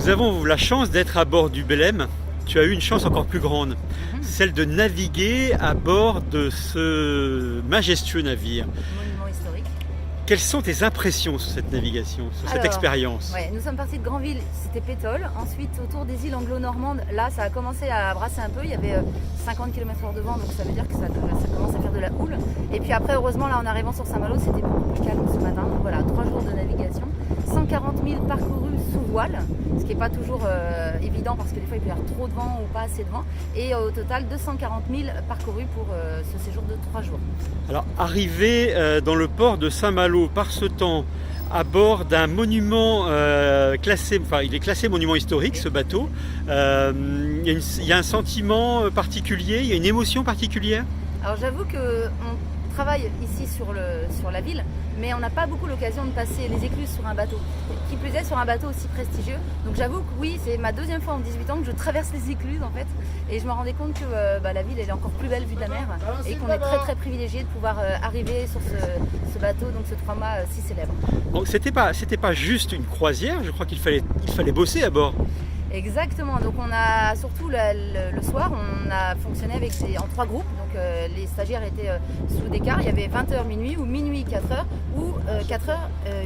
Nous avons la chance d'être à bord du Belem. Tu as eu une chance encore plus grande, celle de naviguer à bord de ce majestueux navire. Monument historique. Quelles sont tes impressions sur cette navigation, sur cette expérience? Ouais, nous sommes partis de Granville, c'était Pétole. Ensuite, autour des îles anglo-normandes, là, ça a commencé à brasser un peu. Il y avait 50 km/h de vent, donc ça veut dire que ça commence à faire de la houle. Et puis après, heureusement, là, en arrivant sur Saint-Malo, c'était beaucoup plus calme ce matin. Donc voilà, 3 jours de navigation. 140 000 parcourus sous voile, ce qui n'est pas toujours évident parce que des fois il peut y avoir trop de vent ou pas assez de vent. Et au total, 240 000 parcourus pour ce séjour de 3 jours. Alors, arrivé dans le port de Saint-Malo par ce temps, à bord d'un monument classé, enfin il est classé monument historique ce bateau, il y a un sentiment particulier, il y a une émotion particulière? Alors j'avoue qu'on travaille ici sur la ville, mais on n'a pas beaucoup l'occasion de passer les écluses sur un bateau. Qui plus est sur un bateau aussi prestigieux. Donc j'avoue que oui, c'est ma deuxième fois en 18 ans que je traverse les écluses en fait. Et je me rendais compte que la ville elle est encore plus belle vue de la mer et qu'on est très très privilégié de pouvoir arriver sur ce bateau, donc ce 3 mâts si célèbre. Donc c'était pas juste une croisière, je crois qu'il fallait bosser à bord. Exactement, donc on a surtout le soir, on a fonctionné en 3 groupes, donc les stagiaires étaient sous des quarts, il y avait 20h minuit ou minuit 4h ou 4h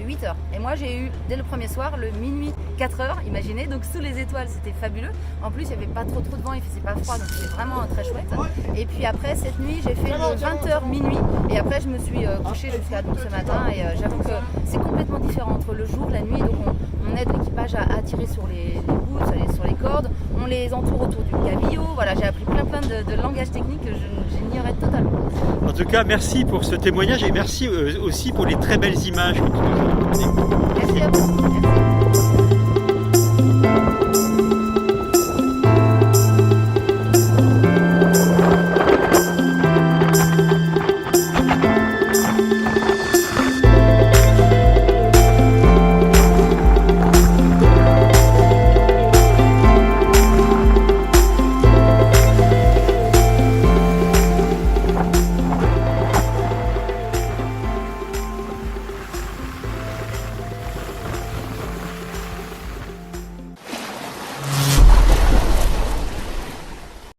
8h. Et moi j'ai eu dès le premier soir le minuit 4h, imaginez, donc sous les étoiles c'était fabuleux. En plus il n'y avait pas trop de vent, il faisait pas froid, donc c'était vraiment très chouette. Et puis après cette nuit j'ai fait le 20h minuit et après je me suis couchée jusqu'à ce matin et j'avoue que c'est complètement différent entre le jour, la nuit, donc on aide l'équipage à tirer sur les bouts, sur les cordes, on les entoure autour du cabillaud. Voilà, j'ai appris plein de langages techniques que j'ignorais totalement. En tout cas, merci pour ce témoignage et merci aussi pour les très belles images que tu nous as données. Merci à vous. Merci.